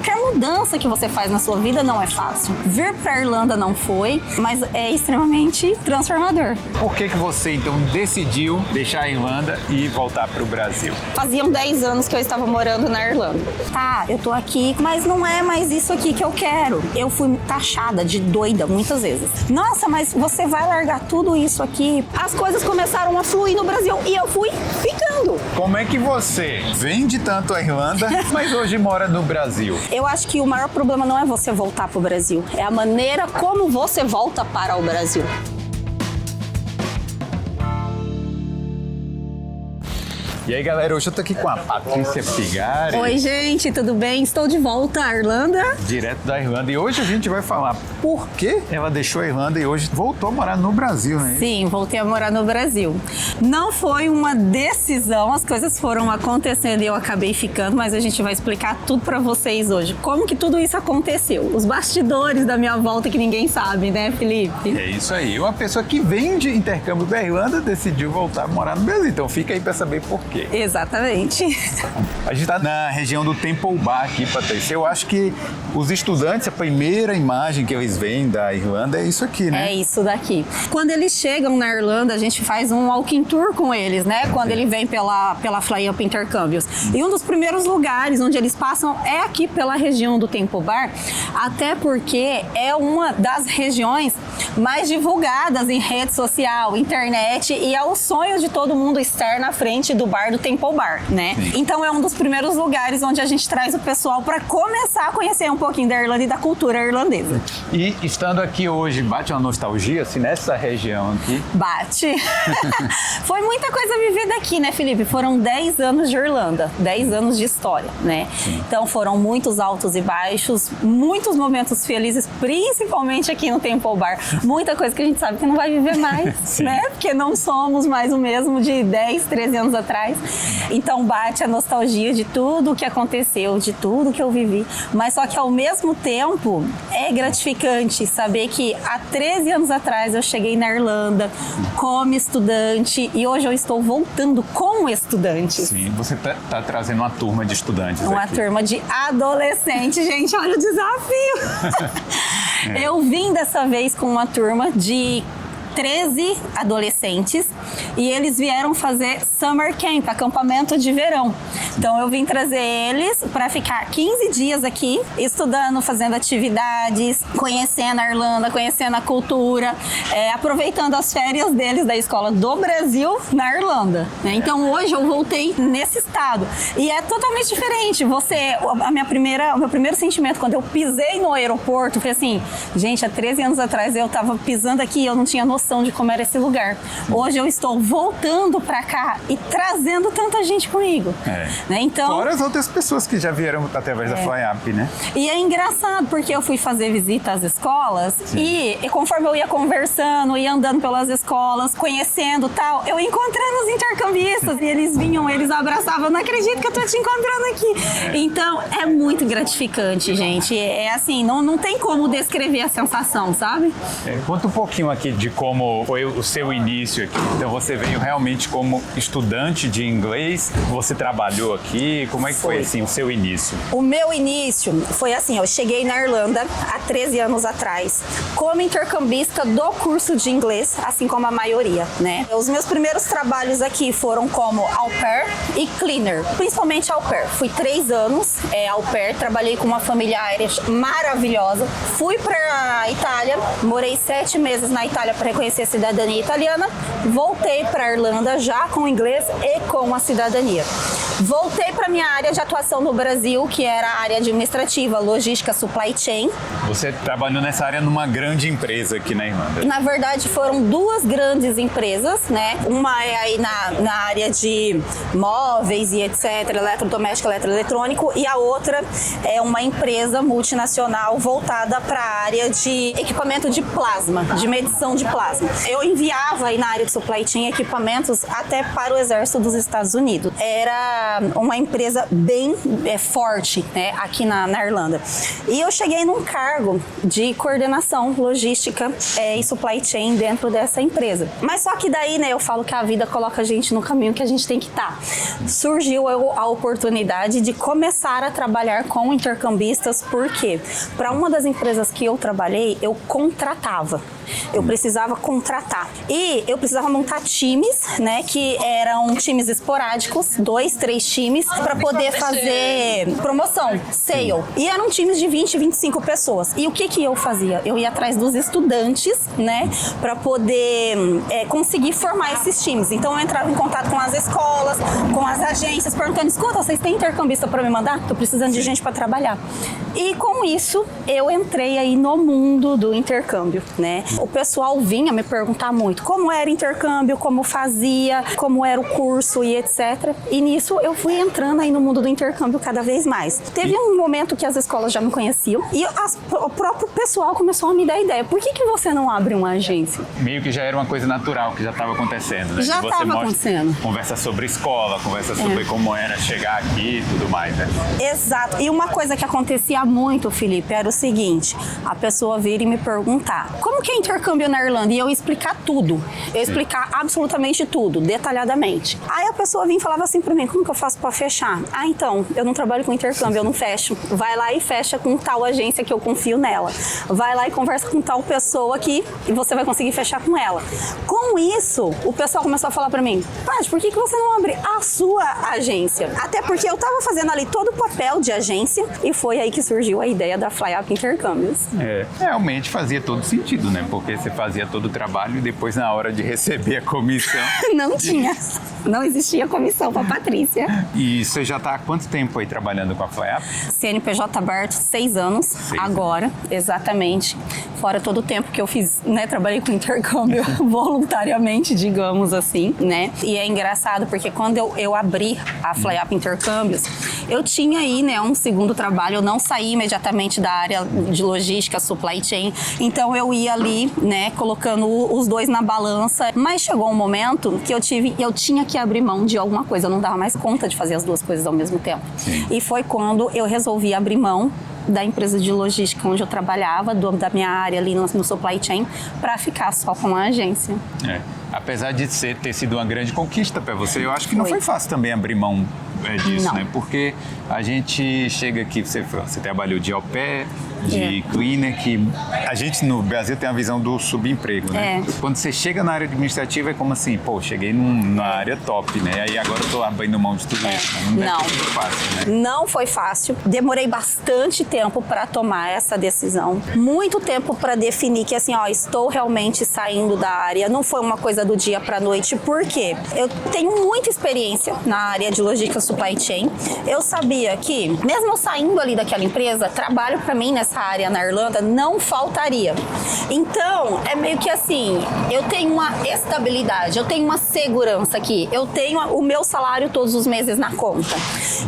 qualquer mudança que você faz na sua vida não é fácil. Vir pra Irlanda não foi, mas é extremamente transformador. Por que você então decidiu deixar a Irlanda e voltar pro Brasil? Faziam 10 anos que eu estava morando na Irlanda. Tá, eu tô aqui, mas não é mais isso aqui que eu quero. Eu fui taxada de doida muitas vezes. Nossa, mas você vai largar tudo isso aqui? As coisas começaram a fluir no Brasil e eu fui ficando. Como é que você vende tanto a Irlanda, mas hoje mora no Brasil? Eu acho que o maior problema não é você voltar pro Brasil, é a maneira como você volta para o Brasil. E aí, galera, hoje eu tô aqui com a Patrícia Figari. Oi, gente, tudo bem? Estou de volta à Irlanda. Direto da Irlanda. E hoje a gente vai falar por que ela deixou a Irlanda e hoje voltou a morar no Brasil, né? Sim, voltei a morar no Brasil. Não foi uma decisão, as coisas foram acontecendo e eu acabei ficando, mas a gente vai explicar tudo pra vocês hoje. Como que tudo isso aconteceu? Os bastidores da minha volta que ninguém sabe, né, Felipe? É isso aí. Uma pessoa que vem de intercâmbio da Irlanda decidiu voltar a morar no Brasil. Então fica aí pra saber por quê. Exatamente. A gente tá na região do Temple Bar aqui, Patrícia. Eu acho que os estudantes, a primeira imagem que eles veem da Irlanda é isso aqui, né? É isso daqui. Quando eles chegam na Irlanda, a gente faz um walking tour com eles, né? Quando ele vem pela Fly Up Intercâmbios. E um dos primeiros lugares onde eles passam é aqui pela região do Temple Bar, até porque é uma das regiões mais divulgadas em rede social, internet, e é o sonho de todo mundo estar na frente do bar do Temple Bar, né? Sim. Então é um dos primeiros lugares onde a gente traz o pessoal para começar a conhecer um pouquinho da Irlanda e da cultura irlandesa. E estando aqui hoje, bate uma nostalgia, assim, nessa região aqui? Bate. Foi muita coisa vivida aqui, né, Felipe? Foram 10 anos de Irlanda, 10 anos de história, né? Sim. Então foram muitos altos e baixos, muitos momentos felizes, principalmente aqui no Temple Bar. Muita coisa que a gente sabe que não vai viver mais, né? Porque não somos mais o mesmo de 10, 13 anos atrás. Então bate a nostalgia de tudo que aconteceu, de tudo que eu vivi. Mas só que ao mesmo tempo é gratificante saber que há 13 anos atrás eu cheguei na Irlanda como estudante e hoje eu estou voltando como estudante. Sim, você tá trazendo uma turma de estudantes Uma aqui. turma de adolescentes, gente, olha o desafio! Eu vim dessa vez com uma turma de 13 adolescentes e eles vieram fazer Summer Camp, acampamento de verão. Então eu vim trazer eles para ficar 15 dias aqui, estudando, fazendo atividades, conhecendo a Irlanda, conhecendo a cultura, aproveitando as férias deles da escola do Brasil na Irlanda, né? Então hoje eu voltei nesse estado e é totalmente diferente. O meu primeiro sentimento quando eu pisei no aeroporto foi assim, gente, há 13 anos atrás eu tava pisando aqui e eu não tinha noção de como era esse lugar. Hoje eu estou voltando para cá e trazendo tanta gente comigo. Né? Então, fora as outras pessoas que já vieram através da Fly Up, né? E é engraçado porque eu fui fazer visita às escolas e conforme eu ia conversando, ia andando pelas escolas, conhecendo tal, eu encontrando os intercambistas e eles vinham, eles abraçavam, não acredito que eu tô te encontrando aqui. Então é muito gratificante, gente. É assim, não tem como descrever a sensação, sabe? Conta um pouquinho aqui de como foi o seu início aqui. Então você veio realmente como estudante de inglês, você trabalhou aqui, como é que foi assim o seu início? O meu início foi assim, eu cheguei na Irlanda há 13 anos atrás como intercambista do curso de inglês, assim como a maioria, né? Os meus primeiros trabalhos aqui foram como au pair e cleaner, principalmente au pair. Fui 3 anos au pair, trabalhei com uma família Irish maravilhosa, fui pra Itália, morei 7 meses na Itália para reconhecer a cidadania italiana, voltei para a Irlanda já com inglês e com a cidadania. Voltei para minha área de atuação no Brasil, que era a área administrativa, logística, supply chain. Você trabalhou nessa área numa grande empresa aqui na Irlanda? Na verdade, foram 2 grandes empresas, né? Uma é aí na área de móveis e etc, eletrodoméstico, eletroeletrônico, e a outra é uma empresa multinacional voltada para a área de equipamento de plasma, de medição de plasma. Eu enviava aí na área de supply chain equipamentos até para o exército dos Estados Unidos. Era era uma empresa bem forte, né, aqui na Irlanda. E eu cheguei num cargo de coordenação logística e supply chain dentro dessa empresa. Mas só que daí, né, eu falo que a vida coloca a gente no caminho que a gente tem que estar. Surgiu a oportunidade de começar a trabalhar com intercambistas, porque para uma das empresas que eu trabalhei, eu contratava. Eu precisava contratar. E eu precisava montar times, né, que eram times esporádicos, 2, 3 times, para poder fazer promoção, sale. E eram times de 20, 25 pessoas. E o que eu fazia? Eu ia atrás dos estudantes, né, para poder conseguir formar esses times. Então eu entrava em contato com as escolas, com as agências, perguntando: escuta, vocês têm intercambista para me mandar? Tô precisando de gente para trabalhar. E com isso, eu entrei aí no mundo do intercâmbio, né? O pessoal vinha me perguntar muito como era intercâmbio, como fazia, como era o curso e etc. E nisso eu fui entrando aí no mundo do intercâmbio cada vez mais. Teve um momento que as escolas já me conheciam e o próprio pessoal começou a me dar ideia. Por que você não abre uma agência? Meio que já era uma coisa natural, que já estava acontecendo, né? Já estava acontecendo. Conversa sobre escola, conversa sobre como era chegar aqui e tudo mais, né? Exato. E uma coisa que acontecia muito, Felipe, era o seguinte: a pessoa vir e me perguntar: como que é intercâmbio na Irlanda? E eu explicar tudo. Eu explicar absolutamente tudo, detalhadamente. Aí a pessoa vinha e falava assim pra mim: como que eu faço pra fechar? Ah, então, eu não trabalho com intercâmbio, eu não fecho. Vai lá e fecha com tal agência que eu confio nela. Vai lá e conversa com tal pessoa aqui e você vai conseguir fechar com ela. Com isso, o pessoal começou a falar pra mim: Paty, por que você não abre a sua agência? Até porque eu tava fazendo ali todo o papel de agência e foi aí que surgiu a ideia da FlyUp Intercâmbios. Realmente fazia todo sentido, né? Porque você fazia todo o trabalho e depois, na hora de receber a comissão... Não tinha. Não existia comissão para Patrícia. E você já está há quanto tempo aí trabalhando com a FlyUp? CNPJ aberto, 6 anos, agora, exatamente. Fora todo o tempo que eu fiz, né, trabalhei com intercâmbio voluntariamente, digamos assim, né? E é engraçado porque quando eu abri a FlyUp Intercâmbios, eu tinha aí, né, um segundo trabalho, eu não saí imediatamente da área de logística, supply chain, então eu ia ali, né, colocando os dois na balança, mas chegou um momento que eu tinha que abrir mão de alguma coisa, eu não dava mais conta de fazer as duas coisas ao mesmo tempo. Sim. E foi quando eu resolvi abrir mão da empresa de logística onde eu trabalhava, da minha área ali no supply chain, para ficar só com a agência. Apesar de ter sido uma grande conquista para você, eu acho que não foi fácil também abrir mão disso, né? Porque a gente chega aqui, você trabalhou de au pair, de cleaner, que a gente no Brasil tem a visão do subemprego, né? Quando você chega na área administrativa é como assim, pô, cheguei na área top, né? Aí agora eu tô abrindo mão de tudo isso. Não foi fácil, né? Não foi fácil. Demorei bastante tempo para tomar essa decisão. Muito tempo para definir que assim, ó, estou realmente saindo da área. Não foi uma coisa do dia para noite. Por quê? Eu tenho muita experiência na área de logística supply chain. Eu sabia que, mesmo eu saindo ali daquela empresa, trabalho para mim nessa área na Irlanda não faltaria. Então, é meio que assim, eu tenho uma estabilidade, eu tenho uma segurança aqui, eu tenho o meu salário todos os meses na conta.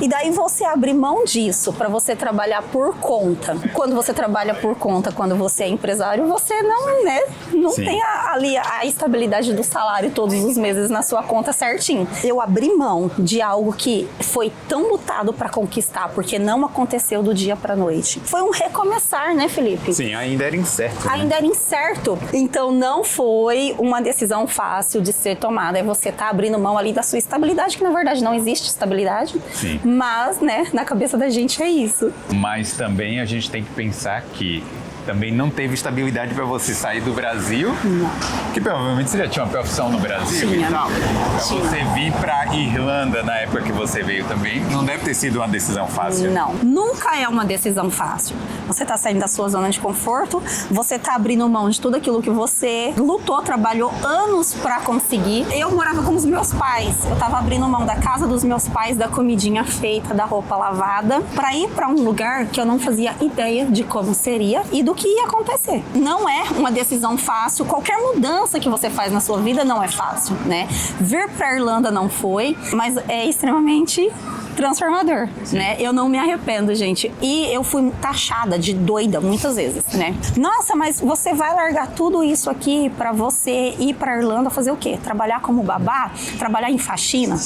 E daí você abrir mão disso para você trabalhar por conta. Quando você trabalha por conta, quando você é empresário, você não tem ali a estabilidade do salário todos os meses na sua conta certinho. Eu abri mão de algo que foi tão lutado para conquistar, porque não aconteceu do dia para noite. Foi um recomeçar, né, Felipe? Sim, ainda era incerto. Ainda era incerto. Então não foi uma decisão fácil de ser tomada. É você tá abrindo mão ali da sua estabilidade, que na verdade não existe estabilidade. Sim. Mas, né, na cabeça da gente é isso. Mas também a gente tem que pensar que também não teve estabilidade para você sair do Brasil? Não. Que provavelmente você já tinha uma profissão no Brasil e tal. Para você vir para Irlanda na época que você veio também, não deve ter sido uma decisão fácil. Não, nunca é uma decisão fácil. Você está saindo da sua zona de conforto, você está abrindo mão de tudo aquilo que você lutou, trabalhou anos para conseguir. Eu morava com os meus pais, eu estava abrindo mão da casa dos meus pais, da comidinha feita, da roupa lavada, para ir para um lugar que eu não fazia ideia de como seria e do que ia acontecer. Não é uma decisão fácil, qualquer mudança que você faz na sua vida não é fácil, né? Vir para a Irlanda não foi, mas é extremamente transformador, né? Eu não me arrependo, gente. E eu fui taxada de doida muitas vezes, né? Nossa, mas você vai largar tudo isso aqui pra você ir pra Irlanda fazer o quê? Trabalhar como babá? Trabalhar em faxina?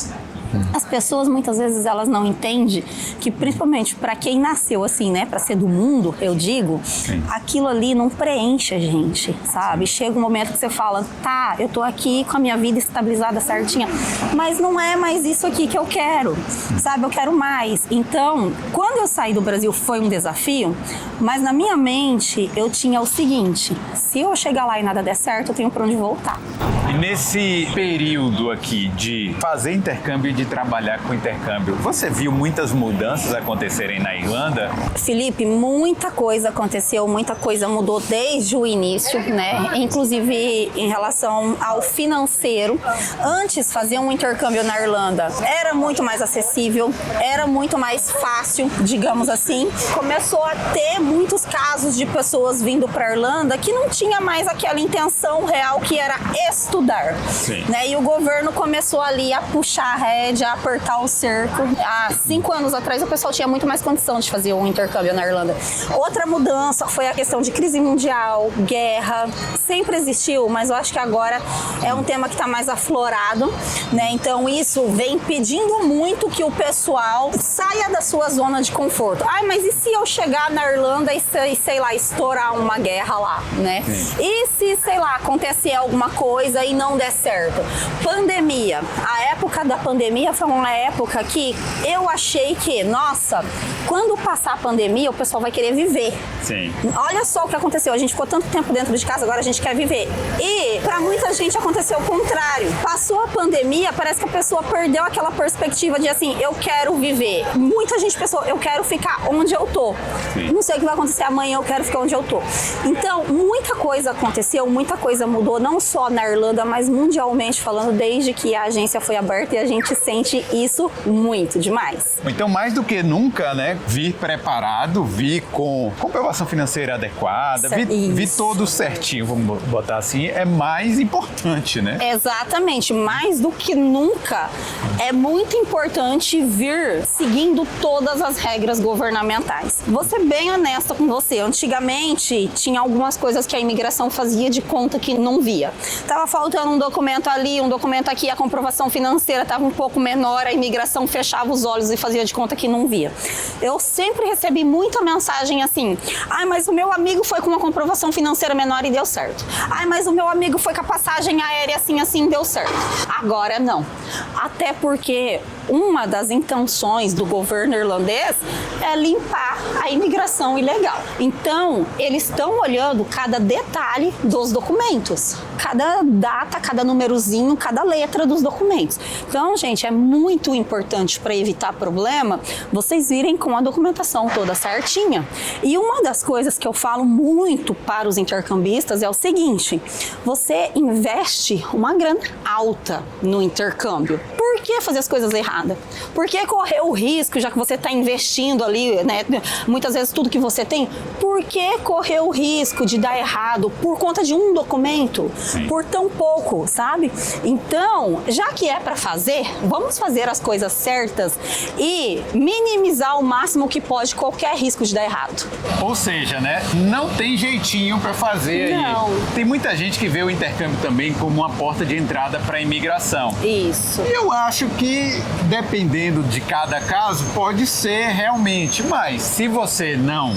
As pessoas muitas vezes elas não entendem que, principalmente para quem nasceu assim, né, para ser do mundo, eu digo, aquilo ali não preenche a gente, sabe? Chega um momento que você fala, tá, eu tô aqui com a minha vida estabilizada certinha, mas não é mais isso aqui que eu quero, sabe? Eu quero mais. Então, quando eu saí do Brasil foi um desafio, mas na minha mente eu tinha o seguinte: se eu chegar lá e nada der certo, eu tenho para onde voltar. E nesse período aqui de fazer intercâmbio e de trabalhar com intercâmbio, você viu muitas mudanças acontecerem na Irlanda? Felipe, muita coisa aconteceu, muita coisa mudou desde o início, né? Inclusive em relação ao financeiro. Antes, fazer um intercâmbio na Irlanda era muito mais acessível, era muito mais fácil, digamos assim. Começou a ter muitos casos de pessoas vindo para a Irlanda que não tinha mais aquela intenção real que era estudar, né? E o governo começou ali a puxar a rédea, a apertar o cerco. Há 5 anos atrás o pessoal tinha muito mais condição de fazer um intercâmbio na Irlanda. Outra mudança foi a questão de crise mundial, guerra. Sempre existiu, mas eu acho que agora é um tema que está mais aflorado, né? Então isso vem impedindo muito que o pessoal saia da sua zona de conforto. Ai, mas e se eu chegar na Irlanda e sei lá, estourar uma guerra lá, né? E se, sei lá, acontecer alguma coisa e não der certo? Pandemia. A época da pandemia foi uma época que eu achei que, nossa, quando passar a pandemia, o pessoal vai querer viver. Sim. Olha só o que aconteceu. A gente ficou tanto tempo dentro de casa, agora a gente quer viver. E pra muita gente aconteceu o contrário. Passou a pandemia, parece que a pessoa perdeu aquela perspectiva de assim, eu quero viver. Muita gente pensou, eu quero ficar onde eu tô. Sim. Não sei o que vai acontecer amanhã, eu quero ficar onde eu tô. Então, muita coisa aconteceu, muita coisa mudou, não só na Irlanda, mas mundialmente falando, desde que a agência foi aberta, e a gente sente isso muito demais. Então, mais do que nunca, né, vir preparado, vir com comprovação financeira adequada, vir todo certinho, vamos botar assim, é mais importante, né? Exatamente, mais do que nunca, é muito importante vir seguindo todas as regras governamentais. Vou ser bem honesta com você, antigamente tinha algumas coisas que a imigração fazia de conta que não via. Tava faltando um documento ali, um documento aqui, a comprovação financeira estava um pouco menor, a imigração fechava os olhos e fazia de conta que não via. Eu sempre recebi muita mensagem assim, ai, mas o meu amigo foi com uma comprovação financeira menor e deu certo. Ai, mas o meu amigo foi com a passagem aérea assim, deu certo. Agora não. Até porque uma das intenções do governo irlandês é limpar a imigração ilegal. Então, eles estão olhando cada detalhe dos documentos. Cada data, cada numerozinho, cada letra dos documentos. Então, gente, é muito importante para evitar problema vocês virem com a documentação toda certinha. E uma das coisas que eu falo muito para os intercambistas é o seguinte: você investe uma grana alta no intercâmbio. Por que fazer as coisas erradas? Por que correr o risco, já que você está investindo ali, né, muitas vezes tudo que você tem, por que correr o risco de dar errado por conta de um documento? Sim. Por tão pouco, sabe? Então, já que é para fazer, vamos fazer as coisas certas e minimizar o máximo que pode qualquer risco de dar errado. Ou seja, né, não tem jeitinho para fazer não. Aí. Tem muita gente que vê o intercâmbio também como uma porta de entrada para a imigração. Isso. Eu acho que, dependendo de cada caso, pode ser realmente, mas se você não,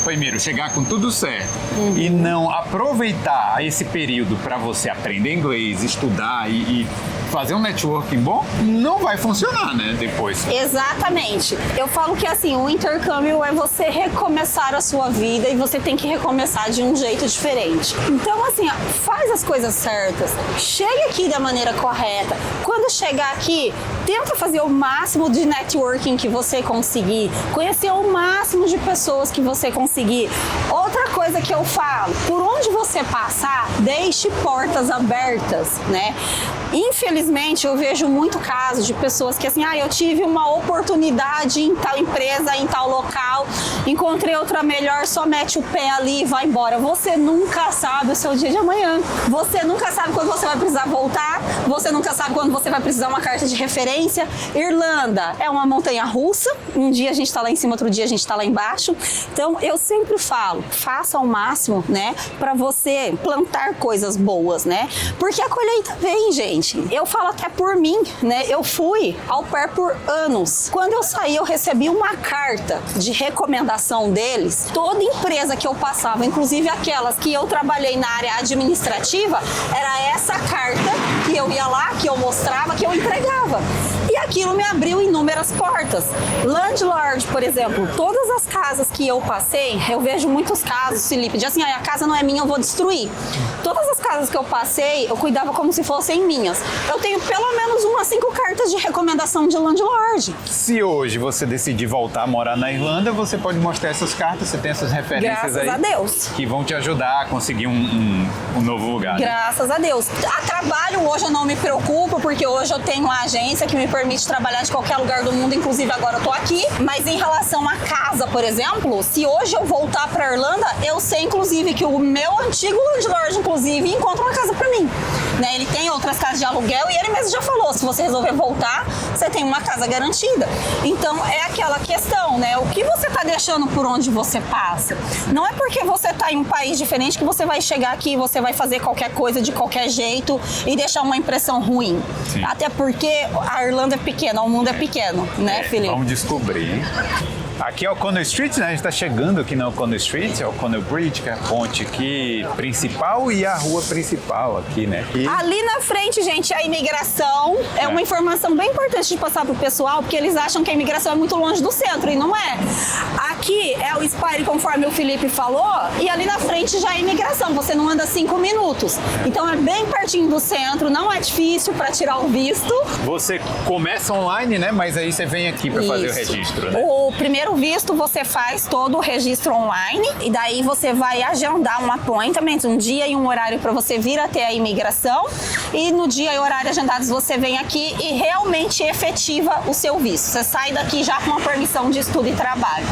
primeiro, chegar com tudo certo e não aproveitar esse período para você aprender inglês, estudar e fazer um networking bom, não vai funcionar, né, depois. Exatamente. Eu falo que, assim, o intercâmbio é você recomeçar a sua vida e você tem que recomeçar de um jeito diferente. Então, assim, faz as coisas certas, chega aqui da maneira correta. Quando chegar aqui, tenta fazer o máximo de networking que você conseguir, conhecer o máximo de pessoas que você conseguir. Outra coisa que eu falo, por onde você passar, deixe portas abertas, né? Infelizmente, eu vejo muito caso de pessoas que assim, eu tive uma oportunidade em tal empresa, em tal local, encontrei outra melhor, só mete o pé ali e vai embora. Você nunca sabe o seu dia de amanhã. Você nunca sabe quando você vai precisar voltar, você nunca sabe quando você vai precisar uma carta de referência, experiência. Irlanda é uma montanha russa, um dia a gente tá lá em cima, outro dia a gente tá lá embaixo. Então eu sempre falo, faça ao máximo, né, para você plantar coisas boas, né? Porque a colheita vem, gente. Eu falo até por mim, né? Eu fui au pair por anos. Quando eu saí, eu recebi uma carta de recomendação deles. Toda empresa que eu passava, inclusive aquelas que eu trabalhei na área administrativa, era essa carta que eu ia lá, que eu mostrava, que eu entregava. E aquilo me abriu inúmeras portas. Landlord, por exemplo, todas as casas que eu passei, eu vejo muitos casos, Felipe, de assim, a casa não é minha, eu vou destruir. Todas as casas que eu passei, eu cuidava como se fossem minhas. Eu tenho pelo menos 1 a 5 cartas de recomendação de landlord. Se hoje você decidir voltar a morar na Irlanda, você pode mostrar essas cartas, você tem essas referências. Graças aí. a Deus. Que vão te ajudar a conseguir um novo lugar. Né? Graças a Deus. A trabalho hoje eu não me preocupo, porque hoje eu tenho uma agência que me permite trabalhar de qualquer lugar do mundo, inclusive agora eu tô aqui. Mas em relação à casa, por exemplo, se hoje eu voltar pra Irlanda, eu sei inclusive que o meu antigo landlord, inclusive, encontra uma casa pra mim. Né? Ele tem outras casas de aluguel e ele mesmo já falou, se você resolver voltar, você tem uma casa garantida. Então é aquela questão, né? O que você tá deixando por onde você passa? Não é porque você tá em um país diferente que você vai chegar aqui e você vai fazer qualquer coisa de qualquer jeito e deixar uma impressão ruim. Sim. Até porque a Irlanda é pequena, o mundo é pequeno, né, Felipe? Vamos descobrir. Aqui é o O'Connell Street, né? A gente está chegando aqui na O'Connell Street, é o O'Connell Bridge, que é a ponte aqui principal e a rua principal aqui, né? Ali na frente, gente, a imigração é uma informação bem importante de passar pro pessoal, porque eles acham que a imigração é muito longe do centro, e não é. Aqui é o Spire, conforme o Felipe falou, e ali na frente já é a imigração, você não anda 5 minutos. Então é bem pertinho do centro, não é difícil para tirar o visto. Você começa online, né? Mas aí você vem aqui para fazer o registro, né? O primeiro visto você faz todo o registro online e daí você vai agendar um appointment, um dia e um horário para você vir até a imigração, e no dia e horário agendados você vem aqui e realmente efetiva o seu visto. Você sai daqui já com uma permissão de estudo e trabalho.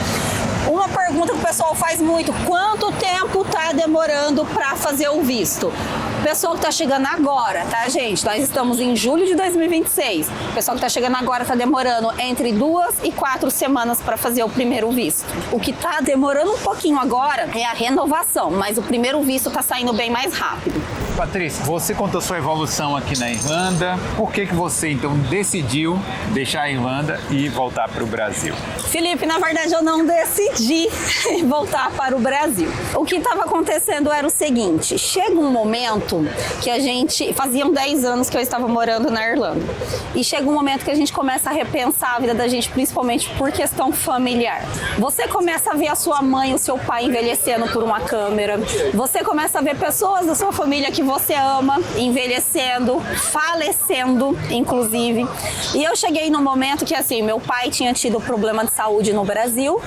Uma pergunta que o pessoal faz muito: quanto tempo tá demorando para fazer o visto? O pessoal que tá chegando agora, tá, gente? Nós estamos em julho de 2026. O pessoal que tá chegando agora tá demorando entre 2 e 4 semanas para fazer o primeiro visto. O que tá demorando um pouquinho agora é a renovação, mas o primeiro visto tá saindo bem mais rápido. Patrícia, você contou sua evolução aqui na Irlanda. Por que você, então, decidiu deixar a Irlanda e voltar para o Brasil? Felipe, na verdade, eu não decidi voltar para o Brasil. O que estava acontecendo era o seguinte: chega um momento que a gente... Faziam 10 anos que eu estava morando na Irlanda. E chega um momento que a gente começa a repensar a vida da gente, principalmente por questão familiar. Você começa a ver a sua mãe, o seu pai envelhecendo por uma câmera. Você começa a ver pessoas da sua família que você ama envelhecendo, falecendo, inclusive. E eu cheguei num momento que, assim, meu pai tinha tido problema de saúde no Brasil,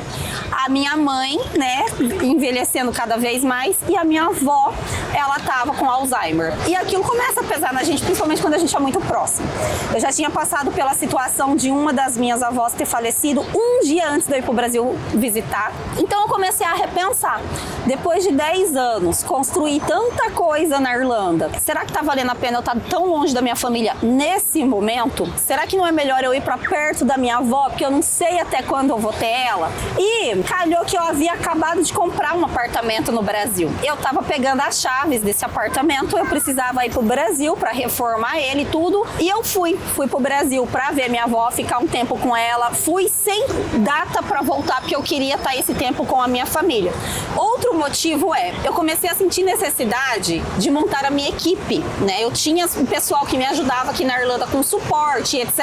a minha mãe, né, envelhecendo cada vez mais, e a minha avó, ela tava com Alzheimer. E aquilo começa a pesar na gente, principalmente quando a gente é muito próximo. Eu já tinha passado pela situação de uma das minhas avós ter falecido um dia antes de eu ir pro Brasil visitar. Então eu comecei a repensar. Depois de 10 anos, construir tanta coisa na Irlanda, será que tá valendo a pena eu estar tão longe da minha família nesse momento? Será que não é melhor eu ir pra perto da minha avó, porque eu não sei até quando eu vou ter ela? E calhou que eu havia acabado de comprar um apartamento no Brasil. Eu tava pegando as chaves desse apartamento, eu precisava ir pro Brasil pra reformar ele e tudo, e eu fui pro Brasil pra ver minha avó, ficar um tempo com ela. Fui sem data pra voltar, porque eu queria estar esse tempo com a minha família. Outro motivo é, eu comecei a sentir necessidade de montar a minha equipe, né? Eu tinha um pessoal que me ajudava aqui na Irlanda com suporte, etc.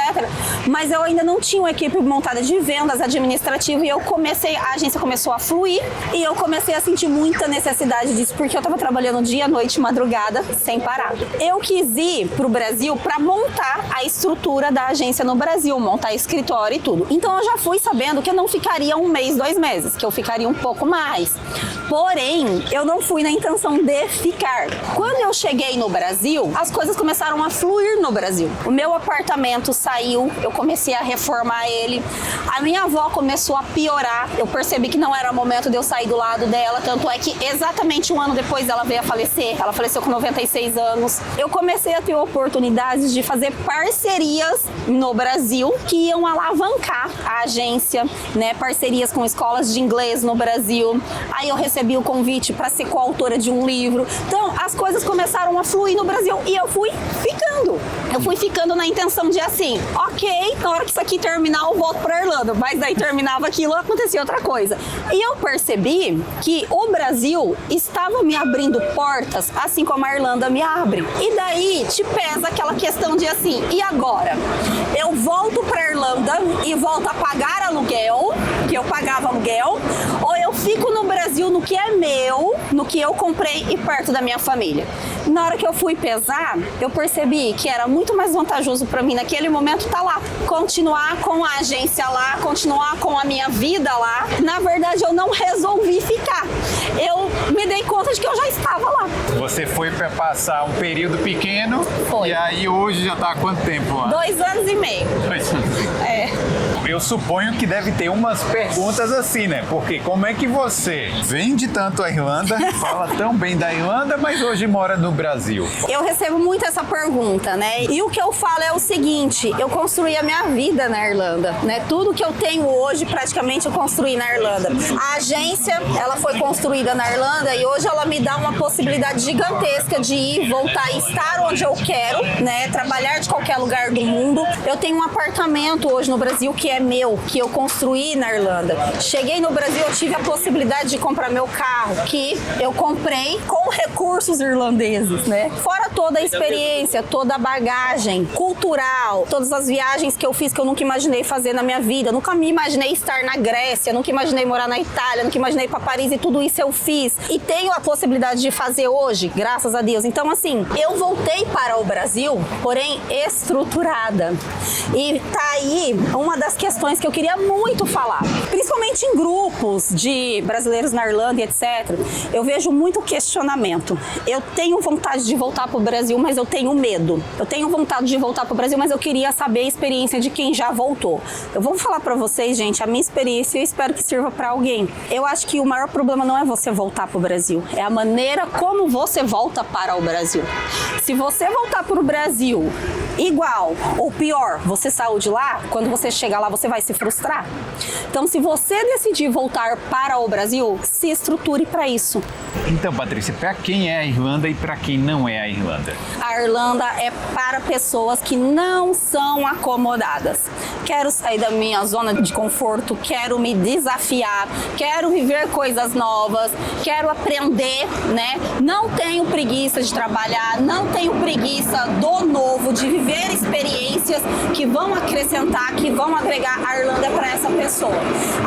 Mas eu ainda não tinha uma equipe montada de vendas, administrativa, e a agência começou a fluir, e eu comecei a sentir muita necessidade disso, porque eu tava trabalhando dia, noite, madrugada, sem parar. Eu quis ir pro Brasil para montar a estrutura da agência no Brasil, montar escritório e tudo. Então eu já fui sabendo que eu não ficaria 1 mês, 2 meses, que eu ficaria um pouco mais. Porém, eu não fui na intenção de ficar. Quando eu cheguei no Brasil, as coisas começaram a fluir no Brasil. O meu apartamento saiu, eu comecei a reformar ele. A minha avó começou a piorar. Eu percebi que não era momento de eu sair do lado dela, tanto é que exatamente um ano depois ela veio a falecer. Ela faleceu com 96 anos. Eu comecei a ter oportunidades de fazer parcerias no Brasil que iam alavancar a agência, né? Parcerias com escolas de inglês no Brasil. Aí eu recebi o convite para ser coautora de um livro. Então, as coisas começaram a fluir no Brasil e eu fui ficando. Eu fui ficando na intenção de assim, ok, na hora que isso aqui terminar eu volto para Irlanda, mas daí terminava aquilo, acontecia outra coisa. E eu percebi que o Brasil estava me abrindo portas, assim como a Irlanda me abre. E daí te pesa aquela questão de assim, e agora? Eu volto para Irlanda e volto a pagar aluguel, que eu pagava aluguel, ou eu fico no Brasil no que é meu, no que eu comprei e perto da minha família. Na hora que eu fui pesar, eu percebi que era muito mais vantajoso para mim naquele momento estar lá, continuar com a agência lá, continuar com a minha vida lá. Na verdade, eu não resolvi ficar. Eu me dei conta de que eu já estava lá. Você foi para passar um período pequeno. Foi. E aí hoje já está há quanto tempo lá? 2 anos e meio. 2 anos. É. Eu suponho que deve ter umas perguntas assim, né? Porque como é que você vende tanto a Irlanda, fala tão bem da Irlanda, mas hoje mora no Brasil? Eu recebo muito essa pergunta, né? E o que eu falo é o seguinte, eu construí a minha vida na Irlanda, né? Tudo que eu tenho hoje, praticamente, eu construí na Irlanda. A agência, ela foi construída na Irlanda e hoje ela me dá uma possibilidade gigantesca de ir, voltar e estar onde eu quero, né? Trabalhar de qualquer lugar do mundo. Eu tenho um apartamento hoje no Brasil que é meu, que eu construí na Irlanda. Cheguei no Brasil, eu tive a possibilidade de comprar meu carro, que eu comprei com recursos irlandeses, né? Fora toda a experiência, toda a bagagem cultural, todas as viagens que eu fiz que eu nunca imaginei fazer na minha vida. Nunca me imaginei estar na Grécia, nunca imaginei morar na Itália, nunca imaginei ir para Paris e tudo isso eu fiz. E tenho a possibilidade de fazer hoje, graças a Deus. Então, assim, eu voltei para o Brasil, porém estruturada. E tá aí uma das questões que eu queria muito falar, principalmente em grupos de brasileiros na Irlanda e etc. Eu vejo muito questionamento. Eu tenho vontade de voltar para o Brasil, mas eu tenho medo. Eu tenho vontade de voltar para o Brasil, mas eu queria saber a experiência de quem já voltou. Eu vou falar para vocês, gente, a minha experiência e eu espero que sirva para alguém. Eu acho que o maior problema não é você voltar para o Brasil, é a maneira como você volta para o Brasil. Se você voltar para o Brasil igual ou pior, você saiu de lá, quando você chegar lá você vai se frustrar. Então, se você decidir voltar para o Brasil, se estruture para isso. Então, Patrícia, para quem é a Irlanda e para quem não é a Irlanda? A Irlanda é para pessoas que não são acomodadas. Quero sair da minha zona de conforto, quero me desafiar, quero viver coisas novas, quero aprender, né? Não tenho preguiça de trabalhar, não tenho preguiça do novo, de viver experiências que vão acrescentar, que vão agregar. A Irlanda é para essa pessoa.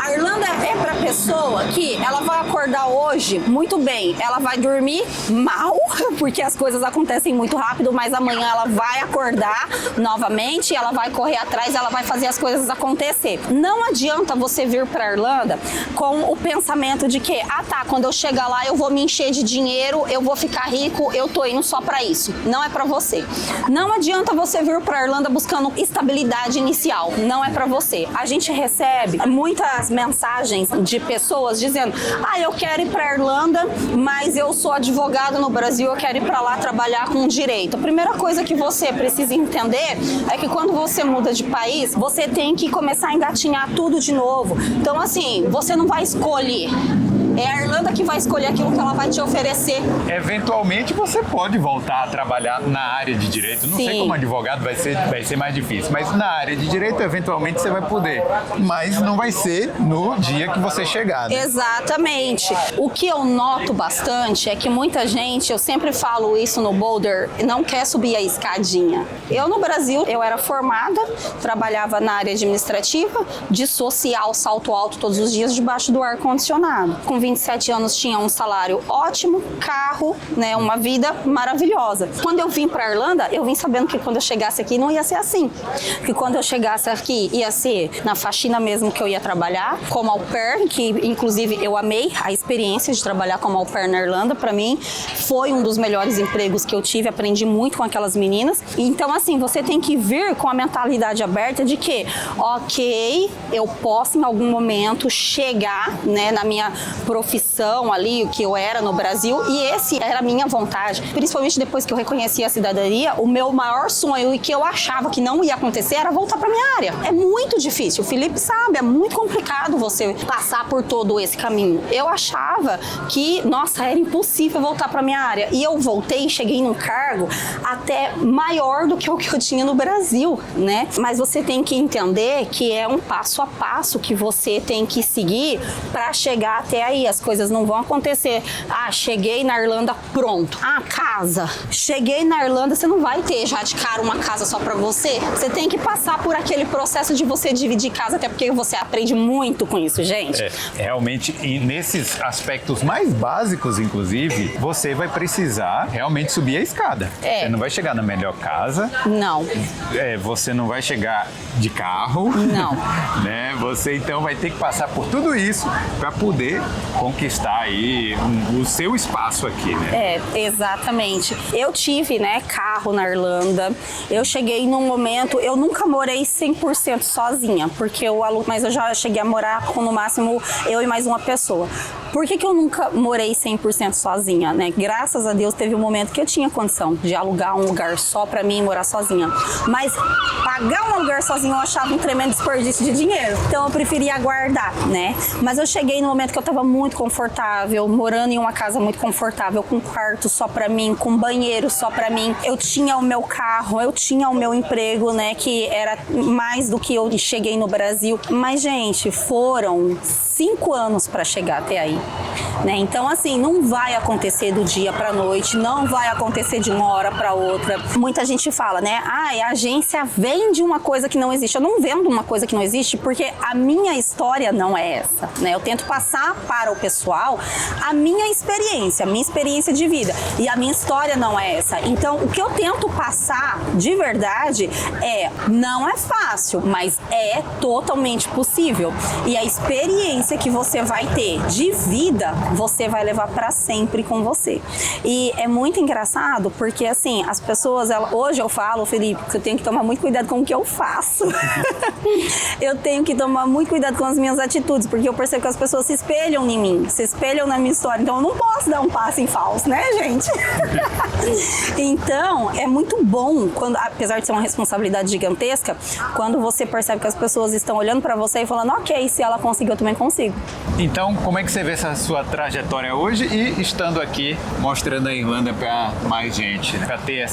A Irlanda é para pessoa que ela vai acordar hoje muito bem, ela vai dormir mal, porque as coisas acontecem muito rápido, mas amanhã ela vai acordar novamente, ela vai correr atrás, ela vai fazer as coisas acontecer. Não adianta você vir para a Irlanda com o pensamento de que, quando eu chegar lá eu vou me encher de dinheiro, eu vou ficar rico, eu tô indo só para isso. Não é para você. Não adianta você vir para a Irlanda buscando estabilidade inicial. Não é para você. A gente recebe muitas mensagens de pessoas dizendo: eu quero ir para a Irlanda, mas eu sou advogado no Brasil, eu quero ir para lá trabalhar com direito. A primeira coisa que você precisa entender é que quando você muda de país, você tem que começar a engatinhar tudo de novo. Então, assim, você não vai escolher. É a Irlanda que vai escolher aquilo que ela vai te oferecer. Eventualmente você pode voltar a trabalhar na área de direito. Não sei como advogado vai ser mais difícil, mas na área de direito eventualmente você vai poder. Mas não vai ser no dia que você chegar, né? Exatamente. O que eu noto bastante é que muita gente, eu sempre falo isso no Boulder, não quer subir a escadinha. Eu no Brasil, eu era formada, trabalhava na área administrativa, de social, salto alto todos os dias debaixo do ar-condicionado. Com 27 anos tinha um salário ótimo, carro, né, uma vida maravilhosa. Quando eu vim para Irlanda, eu vim sabendo que quando eu chegasse aqui não ia ser assim. Que quando eu chegasse aqui ia ser na faxina mesmo que eu ia trabalhar, como au pair, que inclusive eu amei a experiência de trabalhar como au pair na Irlanda. Para mim foi um dos melhores empregos que eu tive, aprendi muito com aquelas meninas. Então assim, você tem que vir com a mentalidade aberta de que, ok, eu posso em algum momento chegar, né, na minha profissão ali, o que eu era no Brasil, e esse era a minha vontade. Principalmente depois que eu reconheci a cidadania, o meu maior sonho e que eu achava que não ia acontecer era voltar para minha área. É muito difícil, o Felipe sabe, é muito complicado você passar por todo esse caminho. Eu achava que, nossa, era impossível voltar para minha área. E eu voltei e cheguei num cargo até maior do que o que eu tinha no Brasil, né? Mas você tem que entender que é um passo a passo que você tem que seguir para chegar até aí. As coisas não vão acontecer. Ah, cheguei na Irlanda, pronto. Ah, casa. Cheguei na Irlanda, você não vai ter já de cara uma casa só para você. Você tem que passar por aquele processo de você dividir casa, até porque você aprende muito com isso, gente. Realmente, e nesses aspectos mais básicos, inclusive, você vai precisar realmente subir a escada. Você não vai chegar na melhor casa. Não. Você não vai chegar de carro. Não. Né? Você então vai ter que passar por tudo isso para poder conquistar aí o seu espaço aqui, né? Exatamente. Eu tive, né, carro na Irlanda. Eu cheguei num momento, eu nunca morei 100% sozinha, porque mas eu já cheguei a morar com no máximo eu e mais uma pessoa. Por que eu nunca morei 100% sozinha, né? Graças a Deus teve um momento que eu tinha condição de alugar um lugar só pra mim e morar sozinha. Mas pagar um lugar sozinho eu achava um tremendo desperdício de dinheiro. Então eu preferia aguardar, né? Mas eu cheguei no momento que eu tava muito confortável, morando em uma casa muito confortável, com quarto só pra mim, com banheiro só pra mim. Eu tinha o meu carro, eu tinha o meu emprego, né? Que era mais do que eu cheguei no Brasil. Mas, gente, foram 5 anos pra chegar até aí. Né? Então, assim, não vai acontecer do dia pra noite, não vai acontecer de uma hora pra outra. Muita gente fala, né? A agência vende uma coisa que não existe. Eu não vendo uma coisa que não existe porque a minha história não é essa, né? Eu tento passar para o pessoal a minha experiência de vida. E a minha história não é essa. Então, o que eu tento passar de verdade não é fácil, mas é totalmente possível. E a experiência que você vai ter de vida, você vai levar para sempre com você. E é muito engraçado porque, assim, as pessoas, hoje eu falo, Felipe, que eu tenho que tomar muito cuidado com o que eu faço. Eu tenho que tomar muito cuidado com as minhas atitudes, porque eu percebo que as pessoas se espelham em mim, se espelham na minha história. Então eu não posso dar um passo em falso, né, gente? Então, é muito bom, apesar de ser uma responsabilidade gigantesca, quando você percebe que as pessoas estão olhando para você e falando, ok, se ela conseguiu, eu também consigo. Então, como é que você vê essa sua trajetória hoje e estando aqui, mostrando a Irlanda para mais gente, né? Para ter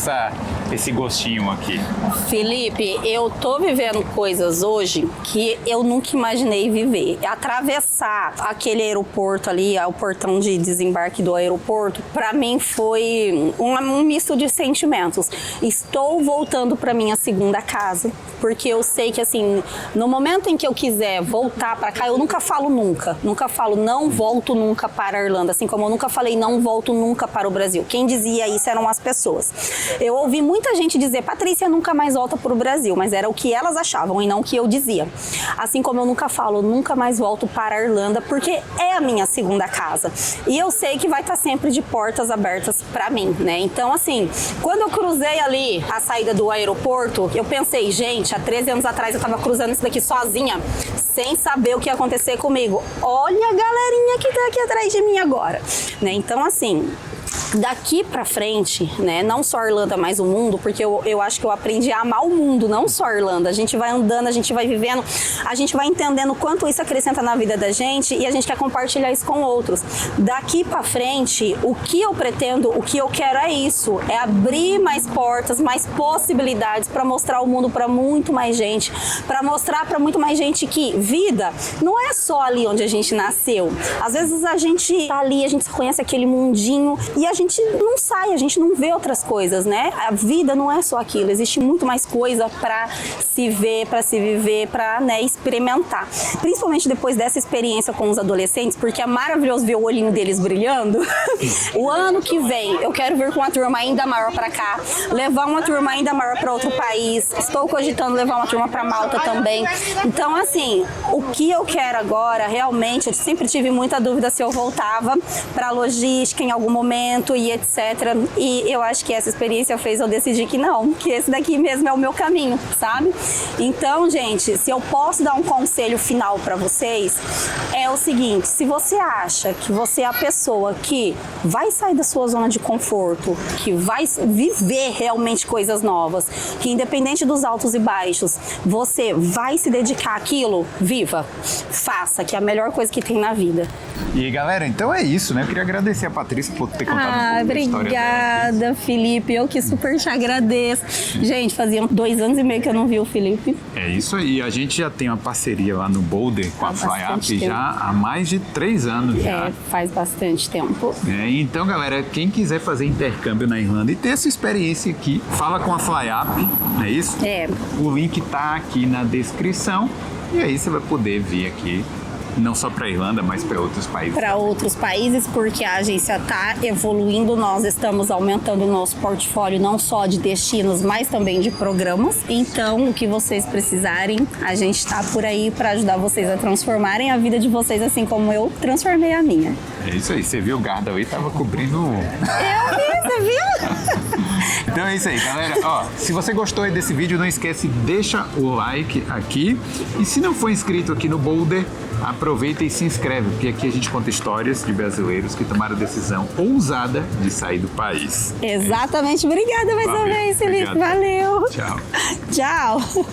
esse gostinho aqui? Felipe, eu tô vivendo coisas hoje que eu nunca imaginei viver. Atravessar aquele aeroporto ali, o portão de desembarque do aeroporto, para mim foi um misto de sentimentos. Estou voltando para minha segunda casa, porque eu sei que, assim, no momento em que eu quiser voltar para cá, eu nunca falo nunca. Nunca falo não volto nunca para a Irlanda, assim como eu nunca falei não volto nunca para o Brasil. Quem dizia isso eram as pessoas. Eu ouvi muita gente dizer, Patrícia nunca mais volta para o Brasil, mas era o que elas achavam e não o que eu dizia. Assim como eu nunca falo, nunca mais volto para a Irlanda, porque é a minha segunda casa. E eu sei que vai estar sempre de portas abertas para mim, né? Então, assim, quando eu cruzei ali a saída do aeroporto, eu pensei, gente, há 13 anos atrás eu estava cruzando isso daqui sozinha, sem saber o que ia acontecer comigo. Olha a galerinha que tá aqui atrás de mim agora, né? Então, assim, daqui pra frente, né, não só a Irlanda, mas o mundo, porque eu acho que eu aprendi a amar o mundo, não só a Irlanda. A gente vai andando, a gente vai vivendo, a gente vai entendendo o quanto isso acrescenta na vida da gente e a gente quer compartilhar isso com outros. Daqui pra frente, o que eu pretendo, o que eu quero é isso, é abrir mais portas, mais possibilidades para mostrar o mundo para muito mais gente, para mostrar para muito mais gente que vida não é só ali onde a gente nasceu. Às vezes a gente tá ali, a gente conhece aquele mundinho e a gente gente não sai, a gente não vê outras coisas, né? A vida não é só aquilo, existe muito mais coisa para se ver, para se viver, para, né, experimentar. Principalmente depois dessa experiência com os adolescentes, porque é maravilhoso ver o olhinho deles brilhando. O ano que vem eu quero vir com uma turma ainda maior para cá, levar uma turma ainda maior para outro país. Estou cogitando levar uma turma para Malta também. Então, assim, o que eu quero agora, realmente, eu sempre tive muita dúvida se eu voltava para logística em algum momento e etc. E eu acho que essa experiência fez eu decidir que não, que esse daqui mesmo é o meu caminho, sabe? Então, gente, se eu posso dar um conselho final para vocês, é o seguinte: se você acha que você é a pessoa que vai sair da sua zona de conforto, que vai viver realmente coisas novas, que independente dos altos e baixos, você vai se dedicar àquilo, viva, faça, que é a melhor coisa que tem na vida. E galera, então é isso, né? Eu queria agradecer a Patrícia por ter contado um pouco da história dela. Obrigada, Felipe. Eu que super te agradeço. Gente, faziam 2 anos e meio que eu não vi o Felipe. É isso aí. A gente já tem uma parceria lá no Boulder com a FlyUp já há mais de 3 anos já. É, faz bastante tempo. Então, galera, quem quiser fazer intercâmbio na Irlanda e ter essa experiência aqui, fala com a FlyUp, não é isso? É. O link tá aqui na descrição e aí você vai poder vir aqui. Não só para a Irlanda, mas para outros países. Para outros países, porque a agência está evoluindo, nós estamos aumentando o nosso portfólio não só de destinos, mas também de programas. Então, o que vocês precisarem, a gente está por aí para ajudar vocês a transformarem a vida de vocês, assim como eu transformei a minha. É isso aí, você viu o Gardel aí, tava cobrindo... Eu vi, você viu? Então é isso aí, galera. Ó, se você gostou desse vídeo, não esquece, deixa o like aqui. E se não for inscrito aqui no Boulder, aproveita e se inscreve, porque aqui a gente conta histórias de brasileiros que tomaram a decisão ousada de sair do país. Exatamente. Obrigada mais uma vez, Felipe. Valeu. Tchau. Tchau.